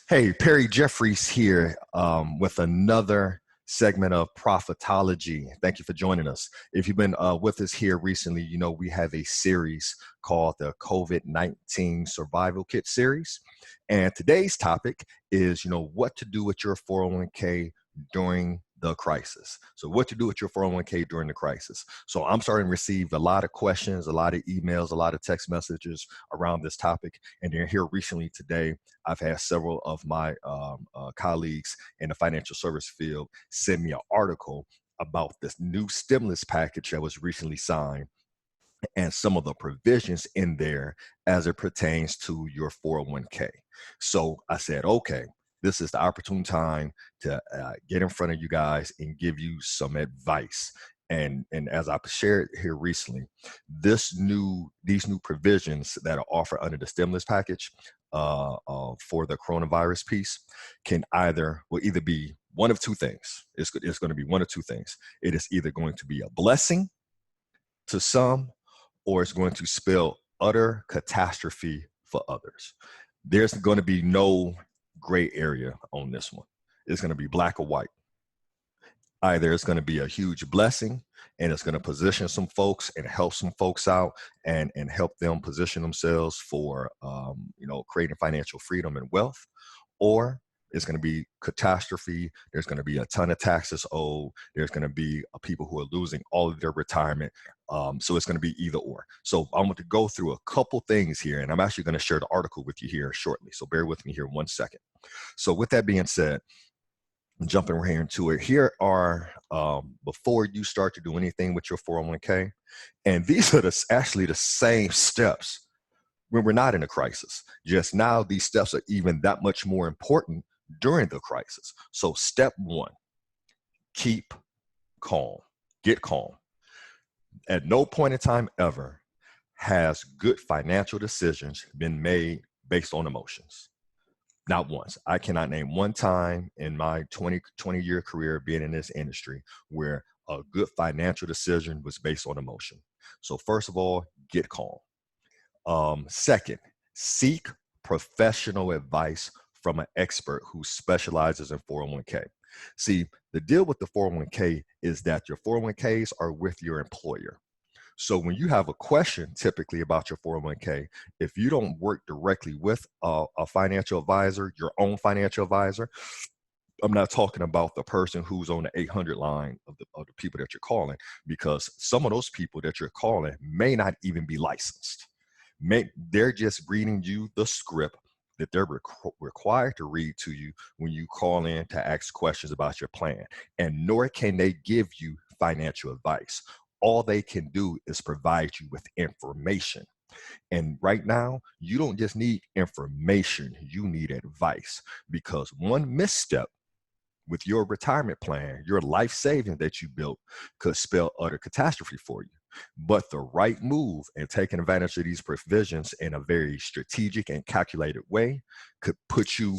Hey, Perry Jeffries here with another segment of Profitology. Thank you for joining us. If you've been with us here recently, you know we have a series called the COVID-19 Survival Kit series. And today's topic is, what to do with your 401k during the crisis. So what to do with your 401k during the crisis. So I'm starting to receive a lot of questions, a lot of emails, a lot of text messages around this topic. And then here recently today, I've had several of my colleagues in the financial service field send me an article about this new stimulus package that was recently signed and some of the provisions in there as it pertains to your 401k. So I said, okay, this is the opportune time to get in front of you guys and give you some advice. And as I shared here recently, these new provisions that are offered under the stimulus package for the coronavirus piece will either be one of two things. It's going to be one of two things. It is either going to be a blessing to some, or it's going to spell utter catastrophe for others. There's going to be no gray area on this one. It's going to be black or white. Either it's going to be a huge blessing and it's going to position some folks and help some folks out and help them position themselves for, creating financial freedom and wealth, or it's going to be catastrophe. There's going to be a ton of taxes owed. There's going to be people who are losing all of their retirement. So it's going to be either or. So I'm going to go through a couple things here, and I'm actually going to share the article with you here shortly. So bear with me here 1 second. So with that being said, jumping right into it, here are, before you start to do anything with your 401k, and these are actually the same steps when we're not in a crisis. Just now, these steps are even that much more important during the crisis. So step one, keep calm, get calm. At no point in time ever has good financial decisions been made based on emotions. Not once. I cannot name one time in my 20-year career being in this industry where a good financial decision was based on emotion. So first of all, get calm. Second, seek professional advice from an expert who specializes in 401k. See, the deal with the 401k is that your 401ks are with your employer. So when you have a question typically about your 401k, if you don't work directly with a financial advisor, your own financial advisor, I'm not talking about the person who's on the 800 line of the people that you're calling, because some of those people that you're calling may not even be licensed. They're just reading you the script that they're required to read to you when you call in to ask questions about your plan, and nor can they give you financial advice. All they can do is provide you with information. And right now, you don't just need information, you need advice, because one misstep with your retirement plan, your life savings that you built, could spell utter catastrophe for you. But the right move and taking advantage of these provisions in a very strategic and calculated way could put you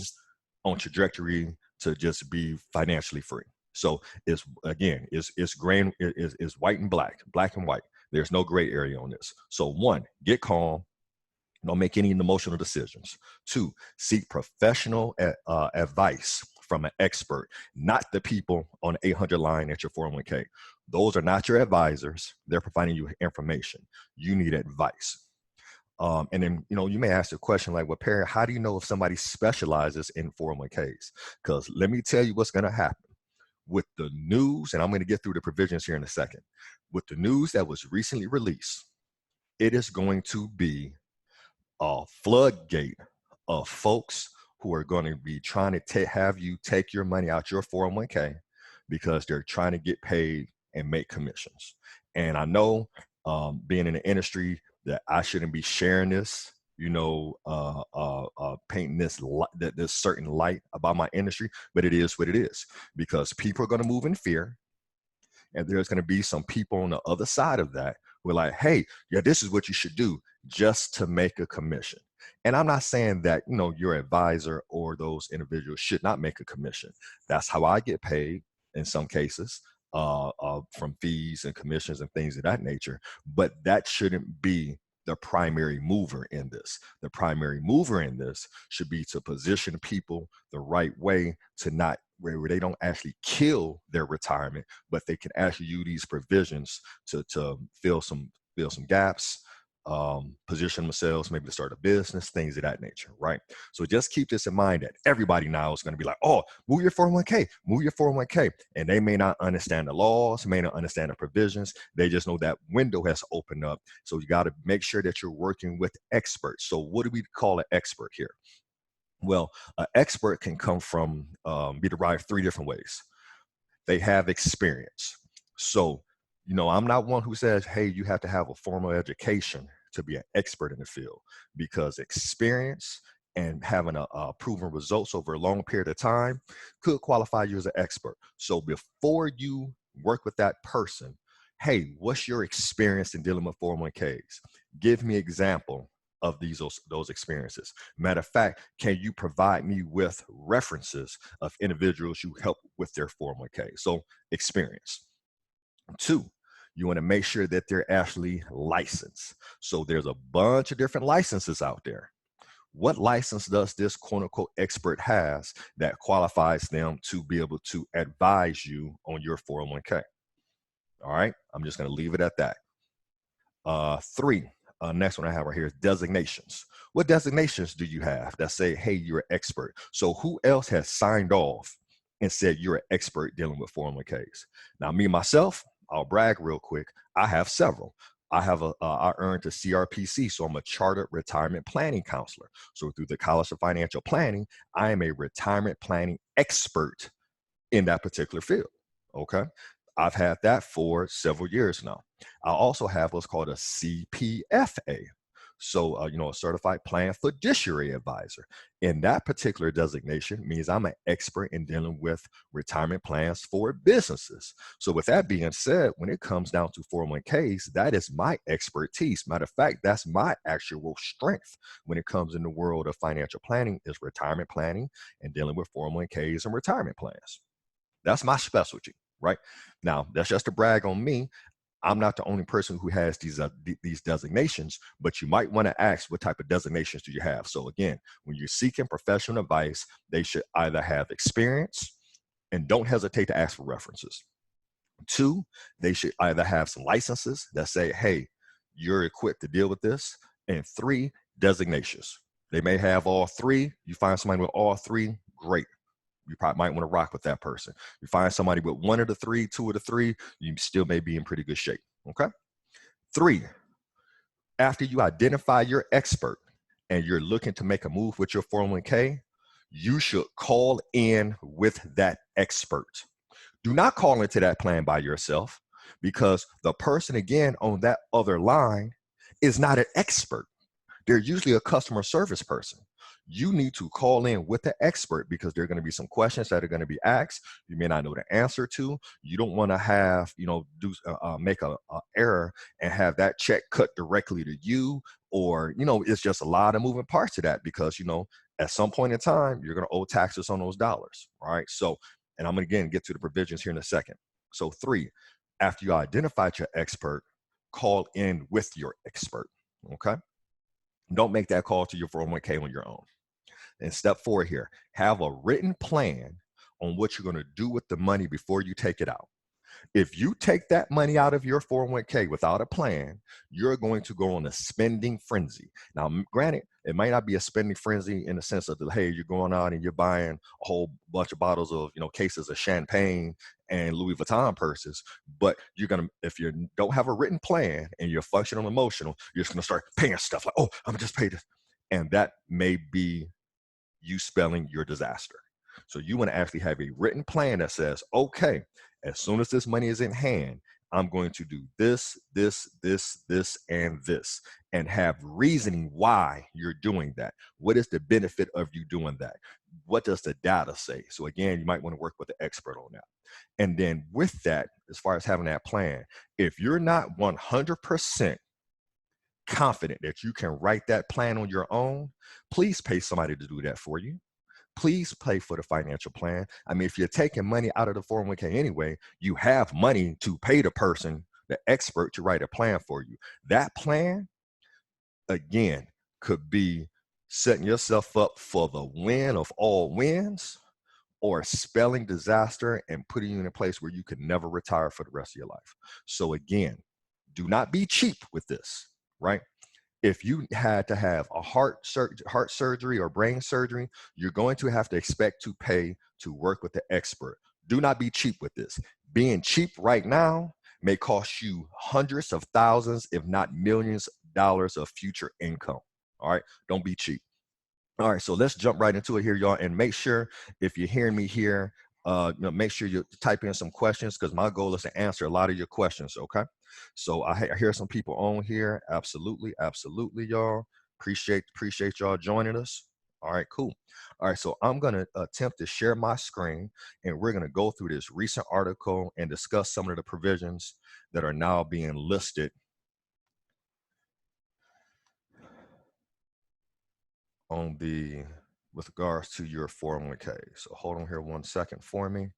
on trajectory to just be financially free. So it's white and black and white. There's no gray area on this. So one, get calm. Don't make any emotional decisions. Two, seek professional advice from an expert, not the people on the 800 line at your 401k. Those are not your advisors. They're providing you information. You need advice. And then, you may ask a question like, well, Perry, how do you know if somebody specializes in 401ks? Because let me tell you what's going to happen. With the news, and I'm going to get through the provisions here in a second, with the news that was recently released, it is going to be a floodgate of folks who are going to be trying to have you take your money out your 401k because they're trying to get paid and make commissions. And I know, being in the industry, that I shouldn't be sharing this, painting this certain light about my industry, but it is what it is, because people are going to move in fear. And there's going to be some people on the other side of that who are like, hey, yeah, this is what you should do just to make a commission. And I'm not saying that, your advisor or those individuals should not make a commission. That's how I get paid in some cases, from fees and commissions and things of that nature. But that shouldn't be the primary mover in this. The primary mover in this should be to position people the right way to not where they don't actually kill their retirement, but they can actually use these provisions to fill some gaps, position themselves, maybe to start a business, things of that nature, right? So just keep this in mind that everybody now is going to be like, oh, move your 401k, move your 401k. And they may not understand the laws, may not understand the provisions. They just know that window has opened up. So you got to make sure that you're working with experts. So what do we call an expert here? Well, an expert can come from, be derived three different ways. They have experience. So, I'm not one who says, hey, you have to have a formal education to be an expert in the field, because experience and having a proven results over a long period of time could qualify you as an expert. So before you work with that person, hey, what's your experience in dealing with 401ks? Give me an example of those experiences. Matter of fact, can you provide me with references of individuals you help with their 401k? So experience. Two, you want to make sure that they're actually licensed. So there's a bunch of different licenses out there. What license does this quote unquote expert has that qualifies them to be able to advise you on your 401k? All right, I'm just going to leave it at that. Three, next one I have right here is designations. What designations do you have that say, hey, you're an expert? So who else has signed off and said you're an expert dealing with 401ks? Now, me, myself, I'll brag real quick. I have several. I earned a CRPC, so I'm a chartered retirement planning counselor. So through the College of Financial Planning, I am a retirement planning expert in that particular field. Okay. I've had that for several years now. I also have what's called a CPFA. So, a certified plan fiduciary advisor. And that particular designation means I'm an expert in dealing with retirement plans for businesses. So with that being said, when it comes down to 401ks, that is my expertise. Matter of fact, that's my actual strength when it comes in the world of financial planning, is retirement planning and dealing with 401ks and retirement plans. That's my specialty, right? Now, that's just to brag on me. I'm not the only person who has these designations, but you might want to ask, what type of designations do you have? So again, when you're seeking professional advice, they should either have experience, and don't hesitate to ask for references. Two, they should either have some licenses that say, hey, you're equipped to deal with this. And three, designations. They may have all three. You find somebody with all three, great. You probably might want to rock with that person. You find somebody with one of the three, two of the three, you still may be in pretty good shape. Okay. Three, after you identify your expert and you're looking to make a move with your 401k, you should call in with that expert. Do not call into that plan by yourself, because the person, again, on that other line is not an expert. They're usually a customer service person. You need to call in with the expert, because there are going to be some questions that are going to be asked you may not know the answer to. You don't want to have, make a error and have that check cut directly to you, or, it's just a lot of moving parts to that, because, at some point in time, you're going to owe taxes on those dollars, right? So, and I'm going to again get to the provisions here in a second. So three, after you identified your expert, call in with your expert, okay? Don't make that call to your 401k on your own. And step four here, have a written plan on what you're going to do with the money before you take it out. If you take that money out of your 401k without a plan, you're going to go on a spending frenzy. Now, granted, it might not be a spending frenzy in the sense of, hey, you're going out and you're buying a whole bunch of bottles of, cases of champagne and Louis Vuitton purses, but you're going to, if you don't have a written plan and you're functional emotional, you're just going to start paying stuff like, oh, I'm going to just pay this. And that may be you spelling your disaster. So you want to actually have a written plan that says, okay, as soon as this money is in hand, I'm going to do this, this, this, this, and this, and have reasoning why you're doing that. What is the benefit of you doing that? What does the data say? So again, you might want to work with the expert on that. And then with that, as far as having that plan, if you're not 100% confident that you can write that plan on your own, please pay somebody to do that for you. Please pay for the financial plan. I mean, if you're taking money out of the 401k anyway, you have money to pay the person, the expert, to write a plan for you. That plan again, could be setting yourself up for the win of all wins, or spelling disaster and putting you in a place where you could never retire for the rest of your life. So again, do not be cheap with this, right? If you had to have a heart surgery or brain surgery, you're going to have to expect to pay to work with the expert. Do not be cheap with this. Being cheap right now may cost you hundreds of thousands, if not millions of dollars of future income. All right, don't be cheap. All right, so let's jump right into it here, y'all, and make sure if you're hearing me here, make sure you type in some questions, because my goal is to answer a lot of your questions. Okay, so I hear some people on here. Absolutely, absolutely, y'all. Appreciate y'all joining us. All right, cool. All right, so I'm gonna attempt to share my screen, and we're gonna go through this recent article and discuss some of the provisions that are now being listed on the with regards to your 401k. So hold on here 1 second for me.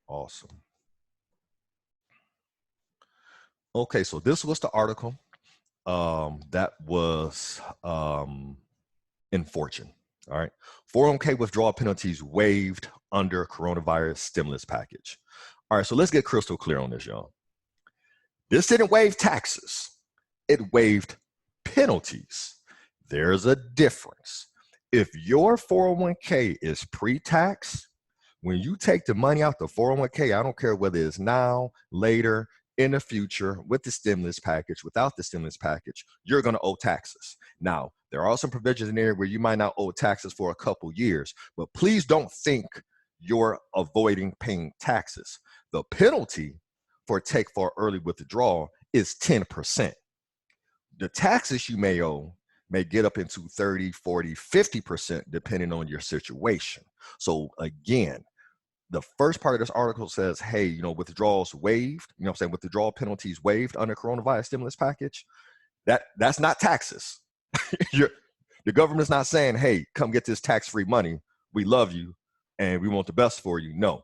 Awesome. Okay, so this was the article that was in Fortune. All right. 401k withdrawal penalties waived under coronavirus stimulus package. All right, so let's get crystal clear on this, y'all. This didn't waive taxes. It waived penalties. There's a difference. If your 401k is pre-tax, when you take the money out the 401k, I don't care whether it's now, later, in the future, with the stimulus package, without the stimulus package, you're going to owe taxes. Now, there are some provisions in there where you might not owe taxes for a couple years, but please don't think you're avoiding paying taxes. The penalty for early withdrawal is 10%. The taxes you may owe may get up into 30, 40, 50%, depending on your situation. So again, the first part of this article says, hey, withdrawals waived, withdrawal penalties waived under coronavirus stimulus package. That's not taxes. The government's not saying, hey, come get this tax-free money. We love you and we want the best for you. No,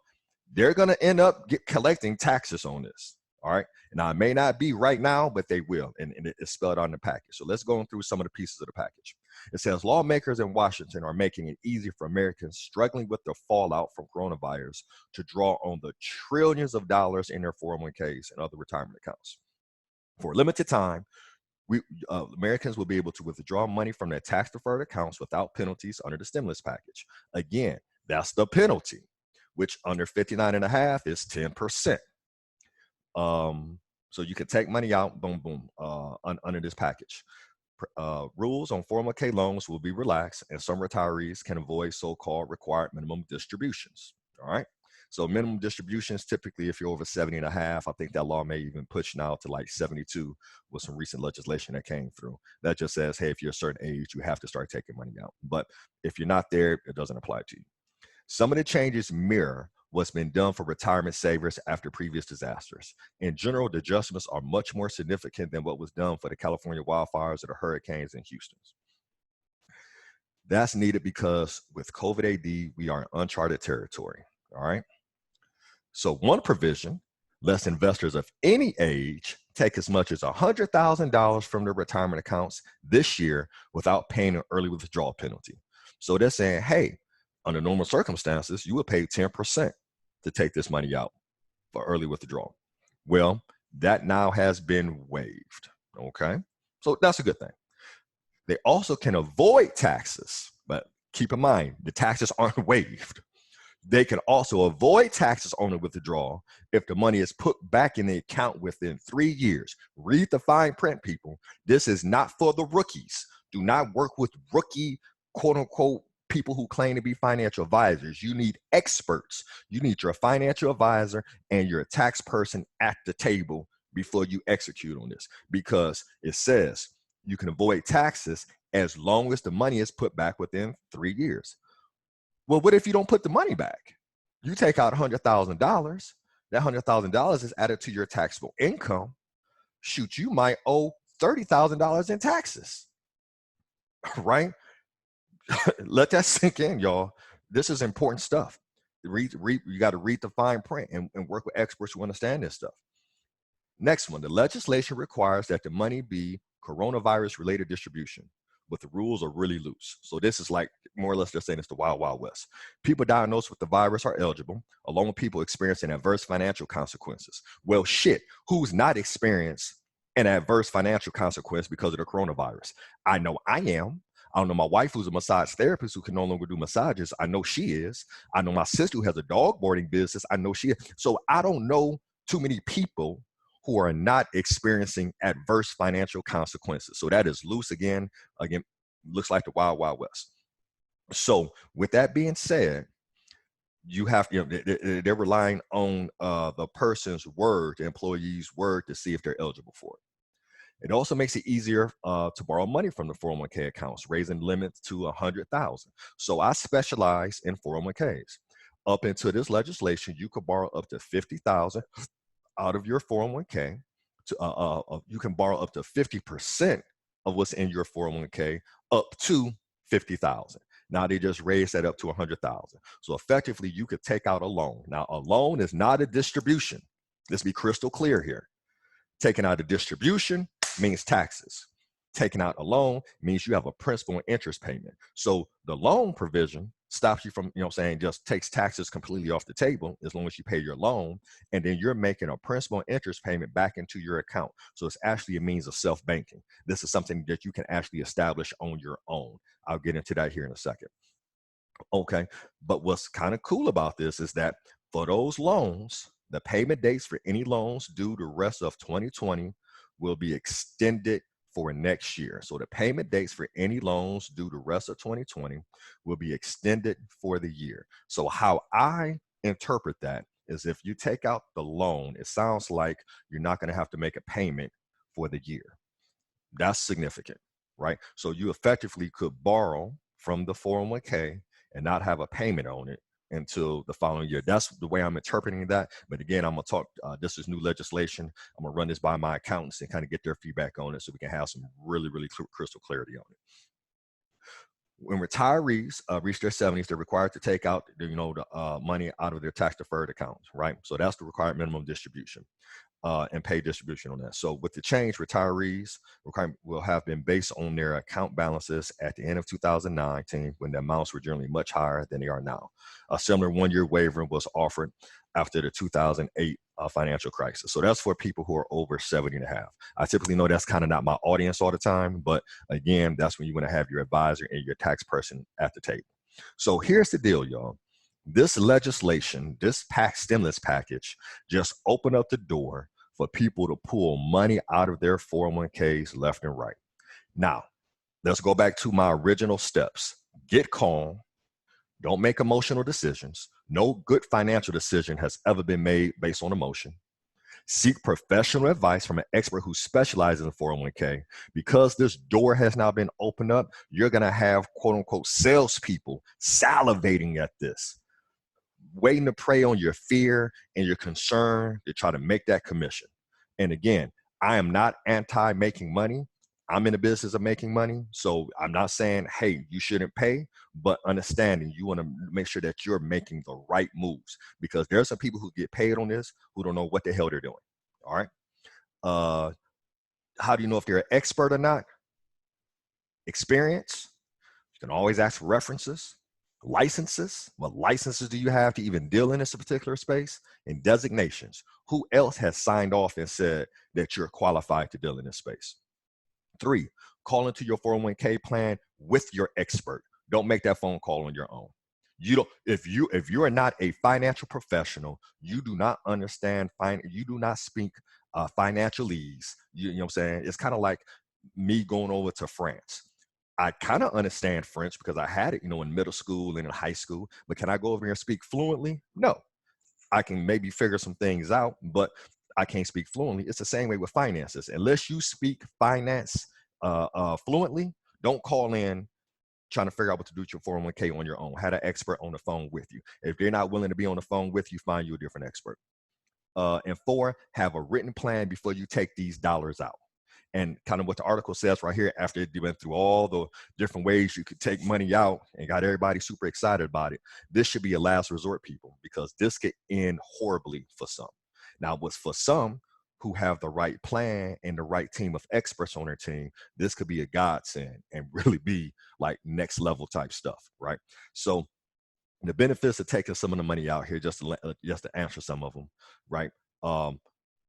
they're going to end up collecting taxes on this. All right. Now, it may not be right now, but they will. And it's spelled out in the package. So let's go through some of the pieces of the package. It says lawmakers in Washington are making it easy for Americans struggling with the fallout from coronavirus to draw on the trillions of dollars in their 401ks and other retirement accounts. For a limited time, Americans will be able to withdraw money from their tax-deferred accounts without penalties under the stimulus package. Again, that's the penalty, which under 59 and a half is 10%. So you can take money out, boom, boom, under this package. Rules on 401k loans will be relaxed, and some retirees can avoid so-called required minimum distributions. All right. So minimum distributions, typically, if you're over 70 and a half, I think that law may even push now to like 72 with some recent legislation that came through. That just says, hey, if you're a certain age, you have to start taking money out. But if you're not there, it doesn't apply to you. Some of the changes mirror what's been done for retirement savers after previous disasters. In general, the adjustments are much more significant than what was done for the California wildfires or the hurricanes in Houston. That's needed because with COVID AD, we are in uncharted territory. All right. So one provision lets investors of any age take as much as $100,000 from their retirement accounts this year without paying an early withdrawal penalty. So they're saying, hey, under normal circumstances, you would pay 10% to take this money out for early withdrawal. Well, that now has been waived. Okay. So that's a good thing. They also can avoid taxes, but keep in mind, the taxes aren't waived. They can also avoid taxes on the withdrawal if the money is put back in the account within 3 years. Read the fine print, people. This is not for the rookies. Do not work with rookie, quote unquote, people who claim to be financial advisors. You need experts. You need your financial advisor and your tax person at the table before you execute on this, because it says you can avoid taxes as long as the money is put back within 3 years. Well, what if you don't put the money back? You take out $100,000. That $100,000 is added to your taxable income. Shoot, you might owe $30,000 in taxes, right? Let that sink in, y'all. This is important stuff. You got to read the fine print and work with experts who understand this stuff. Next one, the legislation requires that the money be coronavirus related distribution, but the rules are really loose. So this is like more or less they're saying it's the wild, wild west. People diagnosed with the virus are eligible, along with people experiencing adverse financial consequences. Well, shit, who's not experienced an adverse financial consequence because of the coronavirus? I know I am. I don't know my wife who's a massage therapist who can no longer do massages. I know she is. I know my sister who has a dog boarding business. I know she is. So I don't know too many people who are not experiencing adverse financial consequences. So that is loose again. Again, looks like the wild, wild west. So with that being said, you have, they're relying on the person's word, the employee's word, to see if they're eligible for it. It also makes it easier to borrow money from the 401k accounts, raising limits to 100,000. So I specialize in 401ks. Up into this legislation, you could borrow up to 50,000 out of your 401k. You can borrow up to 50% of what's in your 401k up to 50,000. Now they just raised that up to 100,000. So effectively, you could take out a loan. Now a loan is not a distribution. Let's be crystal clear here. Taking out a distribution means taxes. Taking out a loan means you have a principal and interest payment. So the loan provision stops you from, just takes taxes completely off the table as long as you pay your loan, and then you're making a principal and interest payment back into your account. So it's actually a means of self-banking. This is something that you can actually establish on your own. I'll get into that here in a second. Okay, but what's kind of cool about this is that for those loans, the payment dates for any loans due the rest of 2020 will be extended for next year. So the payment dates for any loans due the rest of 2020 will be extended for the year. So how I interpret that is if you take out the loan, it sounds like you're not going to have to make a payment for the year. That's significant, right? So you effectively could borrow from the 401k and not have a payment on it until the following year. That's the way I'm interpreting that. But again, I'm going to talk, this is new legislation. I'm going to run this by my accountants and kind of get their feedback on it so we can have some really, really crystal clarity on it. When retirees reach their 70s, they're required to take out, the money out of their tax deferred accounts, right? So that's the required minimum distribution. And pay distribution on that. So with the change, retirees will have been based on their account balances at the end of 2019, when the amounts were generally much higher than they are now. A similar one-year waiver was offered after the 2008 financial crisis. So that's for people who are over 70 and a half. I typically know that's kind of not my audience all the time, but again, that's when you want to have your advisor and your tax person at the table. So here's the deal, y'all. This legislation, this stimulus package, just opened up the door for people to pull money out of their 401ks left and right. Now, let's go back to my original steps. Get calm. Don't make emotional decisions. No good financial decision has ever been made based on emotion. Seek professional advice from an expert who specializes in 401k. Because this door has now been opened up, you're going to have quote unquote salespeople salivating at this, waiting to prey on your fear and your concern to try to make that commission. And again, I am not anti making money. I'm in the business of making money. So I'm not saying, hey, you shouldn't pay, but understanding you want to make sure that you're making the right moves, because there are some people who get paid on this who don't know what the hell they're doing. All right. How do you know if they're an expert or not? Experience. You can always ask for references. Licenses. What licenses do you have to even deal in this particular space? And designations. Who else has signed off and said that you're qualified to deal in this space? 3, call into your 401k plan with your expert. Don't make that phone call on your own. You don't, if you are not a financial professional, you do not understand you do not speak financialese. You know what I'm saying? It's kind of like me going over to France. I kind of understand French because I had it, in middle school and in high school, but can I go over here and speak fluently? No. I can maybe figure some things out, but I can't speak fluently. It's the same way with finances. Unless you speak finance fluently, don't call in trying to figure out what to do with your 401k on your own. Have an expert on the phone with you. If they're not willing to be on the phone with you, find you a different expert. And 4, have a written plan before you take these dollars out. And kind of what the article says right here, after it went through all the different ways you could take money out and got everybody super excited about it, this should be a last resort, people, because this could end horribly for some. Now, what's for some who have the right plan and the right team of experts on their team, this could be a godsend and really be like next level type stuff, right? So the benefits of taking some of the money out here, just to answer some of them, right?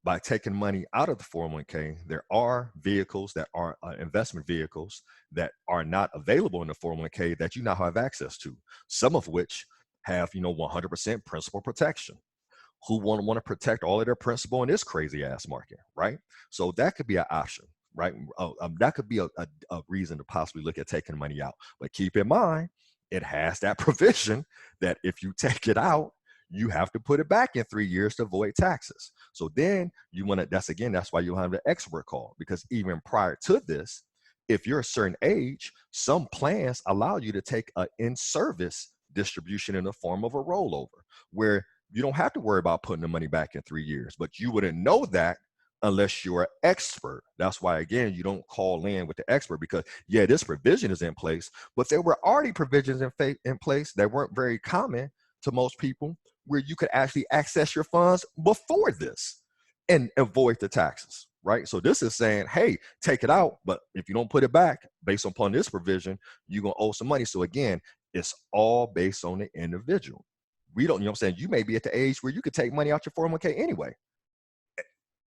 By taking money out of the 401k, there are vehicles that are investment vehicles that are not available in the 401k that you now have access to. Some of which have 100% principal protection. Who want to protect all of their principal in this crazy ass market, right? So that could be an option, right? That could be a reason to possibly look at taking money out. But keep in mind, it has that provision that if you take it out, you have to put it back in 3 years to avoid taxes. So then you want to, that's why you have the expert call, because even prior to this, if you're a certain age, some plans allow you to take an in-service distribution in the form of a rollover, where you don't have to worry about putting the money back in 3 years, but you wouldn't know that unless you're an expert. That's why, again, you don't call in with the expert, because yeah, this provision is in place, but there were already provisions in place that weren't very common to most people, where you could actually access your funds before this and avoid the taxes, right? So this is saying, hey, take it out, but if you don't put it back based upon this provision, you're going to owe some money. So again, it's all based on the individual. We don't, what I'm saying? You may be at the age where you could take money out your 401k anyway,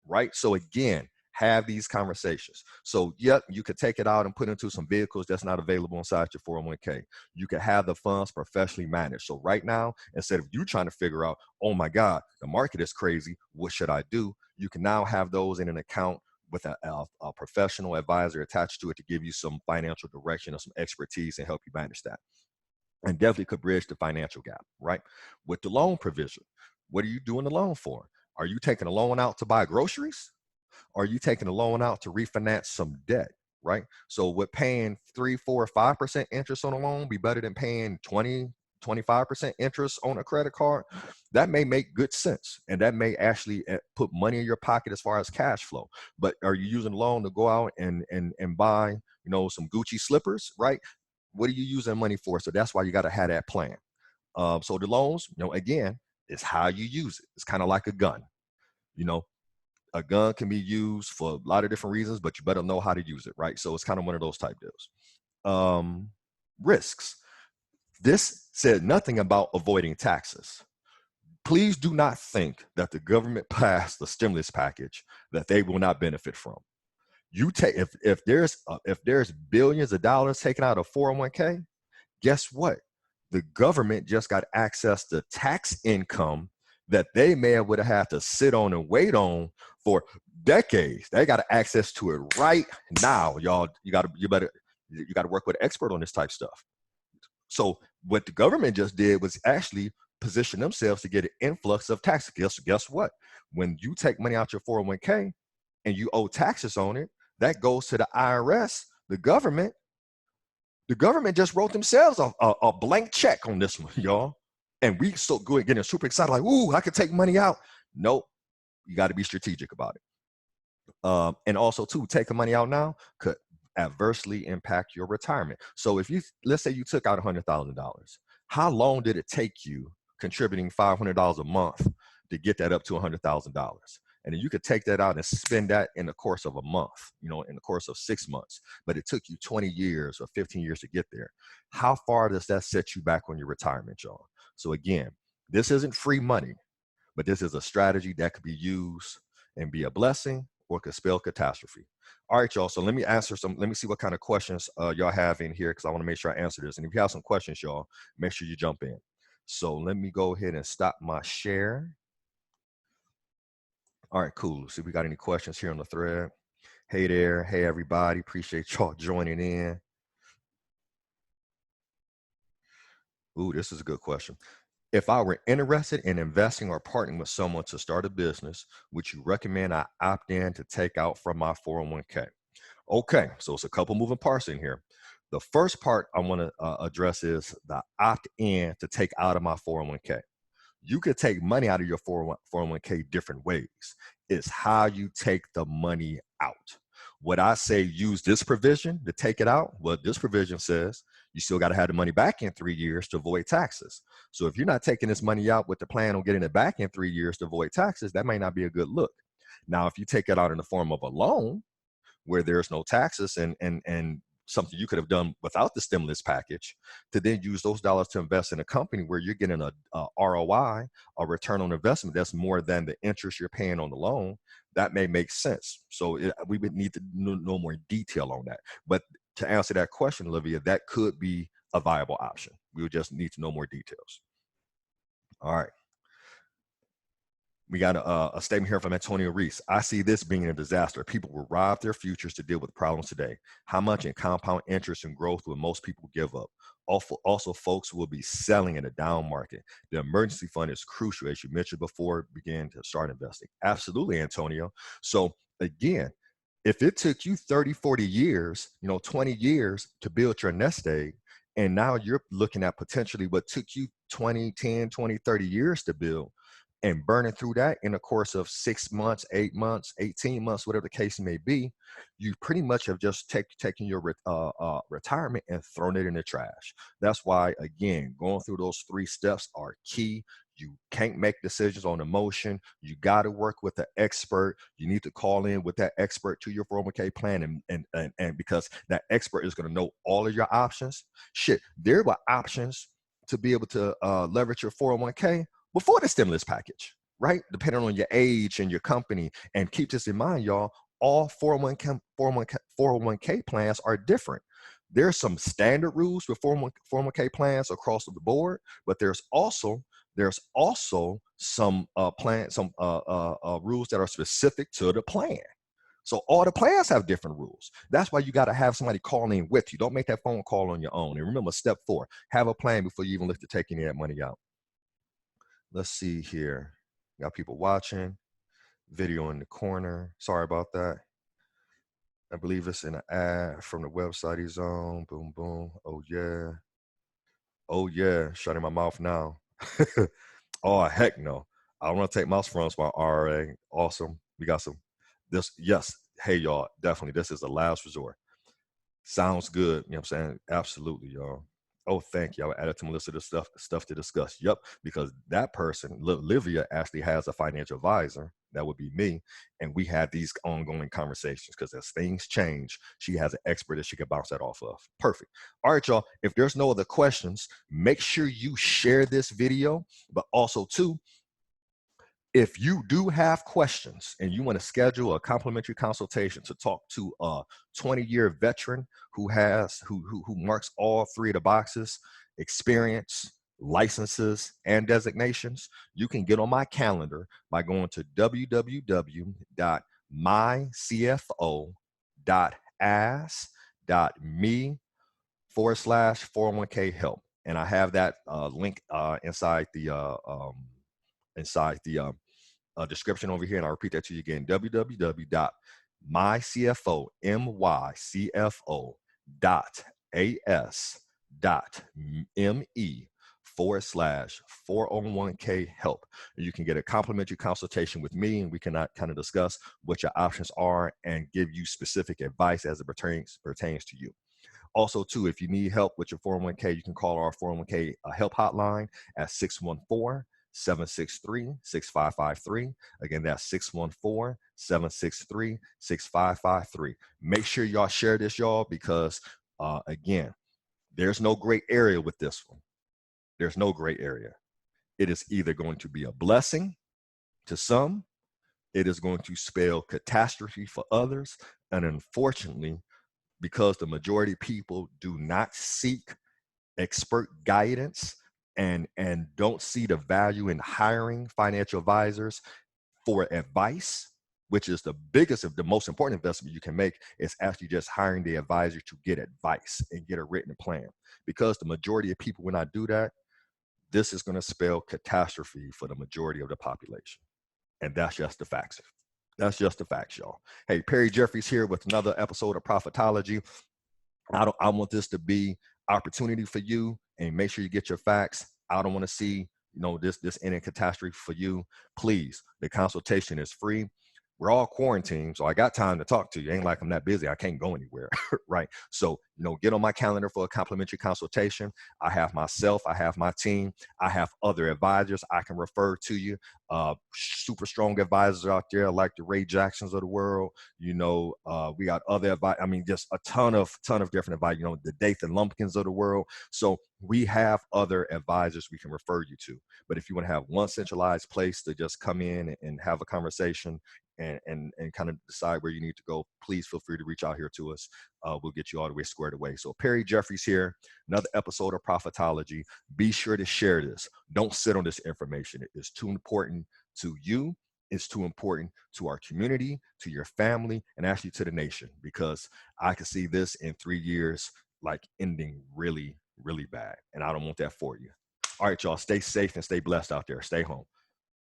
right? So again, have these conversations. So yep, you could take it out and put into some vehicles that's not available inside your 401k. You could have the funds professionally managed. So right now, instead of you trying to figure out, oh my God, the market is crazy, what should I do? You can now have those in an account with a professional advisor attached to it to give you some financial direction or some expertise and help you manage that. And definitely could bridge the financial gap, right? With the loan provision, what are you doing the loan for? Are you taking a loan out to buy groceries? Or are you taking a loan out to refinance some debt, right? So would paying 3, 4, 5% interest on a loan be better than paying 20, 25% interest on a credit card? That may make good sense. And that may actually put money in your pocket as far as cash flow. But are you using a loan to go out and buy, some Gucci slippers, right? What are you using money for? So that's why you got to have that plan. So the loans, again, is how you use it. It's kind of like a gun. A gun can be used for a lot of different reasons, but you better know how to use it, right? So it's kind of one of those type deals. Risks. This said nothing about avoiding taxes. Please do not think that the government passed the stimulus package that they will not benefit from. You take if there's billions of dollars taken out of 401k, guess what? The government just got access to tax income that they may have would have had to sit on and wait on for decades. They got access to it right now, y'all. You got to work with an expert on this type stuff. So what the government just did was actually position themselves to get an influx of tax. Guess what? When you take money out your 401k and you owe taxes on it, that goes to the IRS, the government. The government just wrote themselves a blank check on this one, y'all. And we so good getting super excited, like, ooh, I could take money out. Nope, you got to be strategic about it. And also, too, taking money out now could adversely impact your retirement. So if let's say you took out $100,000, how long did it take you contributing $500 a month to get that up to $100,000? And then you could take that out and spend that in the course of a month, in the course of 6 months. But it took you 20 years or 15 years to get there. How far does that set you back on your retirement, y'all? So again, this isn't free money, but this is a strategy that could be used and be a blessing or could spell catastrophe. All right, y'all. So let me see what kind of questions y'all have in here, because I want to make sure I answer this. And if you have some questions, y'all, make sure you jump in. So let me go ahead and stop my share. All right, cool. See if we got any questions here on the thread. Hey there. Hey, everybody. Appreciate y'all joining in. Ooh, this is a good question. If I were interested in investing or partnering with someone to start a business, would you recommend I opt in to take out from my 401k? Okay, so it's a couple moving parts in here. The first part I want to address is the opt in to take out of my 401k. You could take money out of your 401k different ways. It's how you take the money out. Would I say use this provision to take it out? Well, this provision says you still got to have the money back in 3 years to avoid taxes. So if you're not taking this money out with the plan on getting it back in 3 years to avoid taxes, that may not be a good look. Now, if you take it out in the form of a loan where there's no taxes and something you could have done without the stimulus package, to then use those dollars to invest in a company where you're getting a ROI, a return on investment that's more than the interest you're paying on the loan, that may make sense. So we would need to know more detail on that. But to answer that question, Olivia, that could be a viable option. We would just need to know more details. All right. We got a statement here from Antonio Reese. I see this being a disaster. People will rob their futures to deal with problems today. How much in compound interest and growth will most people give up? Also, folks will be selling in a down market. The emergency fund is crucial, as you mentioned before, begin to start investing. Absolutely, Antonio. So again, if it took you 30, 40 years, 20 years to build your nest egg, and now you're looking at potentially what took you 20, 10, 20, 30 years to build, and burning through that in the course of 6 months, 8 months, 18 months, whatever the case may be, you pretty much have just taken your retirement and thrown it in the trash. That's why, again, going through those 3 steps are key. You can't make decisions on emotion. You got to work with an expert. You need to call in with that expert to your 401k plan, and because that expert is going to know all of your options. Shit, there were options to be able to leverage your 401k before the stimulus package, right? Depending on your age and your company. And keep this in mind, y'all, all 401k plans are different. There's some standard rules with 401k plans across the board, but there's also some rules that are specific to the plan. So all the plans have different rules. That's why you got to have somebody call in with you. Don't make that phone call on your own. And remember, step 4, have a plan before you even look to take any of that money out. Let's see here. Got people watching. Video in the corner. Sorry about that. I believe it's in an ad from the website he's on. Boom, boom. Oh, yeah. Oh, yeah. Shutting my mouth now. Oh, heck no. I want to take mouse phones by RA. Awesome. We got some. This, yes. Hey, y'all. Definitely. This is a last resort. Sounds good. You know what I'm saying? Absolutely, y'all. Oh, thank you. I added to my list of the stuff to discuss. Yep, because that person, Livia, actually has a financial advisor. That would be me. And we had these ongoing conversations because as things change, she has an expert that she can bounce that off of. Perfect. All right, y'all. If there's no other questions, make sure you share this video, but also too, if you do have questions and you want to schedule a complimentary consultation to talk to a 20-year veteran who marks all 3 of the boxes, experience, licenses, and designations, you can get on my calendar by going to www.mycfo.as.me/401k help. And I have that link inside the description over here, and I'll repeat that to you again: www.mycfo.as.me/401k help. You can get a complimentary consultation with me, and we can kind of discuss what your options are and give you specific advice as it pertains to you. Also, too, if you need help with your 401k, you can call our 401k help hotline at 614-763-6553. Again, that's 614-763-6553. Make sure y'all share this, y'all, because again, there's no gray area with this one. There's no gray area. It is either going to be a blessing to some, it is going to spell catastrophe for others, and unfortunately, because the majority of people do not seek expert guidance and don't see the value in hiring financial advisors for advice, which is the biggest of the most important investment you can make, is actually just hiring the advisor to get advice and get a written plan. Because the majority of people, when I do that, this is going to spell catastrophe for the majority of the population. And that's just the facts. That's just the facts, y'all. Hey, Perry Jeffries here with another episode of Profitology. I want this to be opportunity for you, and make sure you get your facts. I don't want to see, this ending catastrophe for you. Please, the consultation is free. we're all quarantined, so I got time to talk to you. Ain't like I'm that busy. I can't go anywhere, right? So, get on my calendar for a complimentary consultation. I have myself, I have my team, I have other advisors I can refer to you. Super strong advisors out there, like the Ray Jacksons of the world. We got other advice. I mean, just a ton of different advice. The Dathan Lumpkins of the world. So we have other advisors we can refer you to. But if you want to have one centralized place to just come in and have a conversation and kind of decide where you need to go, please feel free to reach out here to us. We'll get you all the way squared away. So Perry Jeffries here, another episode of Profitology. Be sure to share this. Don't sit on this information. It is too important to you. It's too important to our community, to your family, and actually to the nation, because I can see this in 3 years like ending really, really bad. And I don't want that for you. All right, y'all, stay safe and stay blessed out there. Stay home.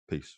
Peace.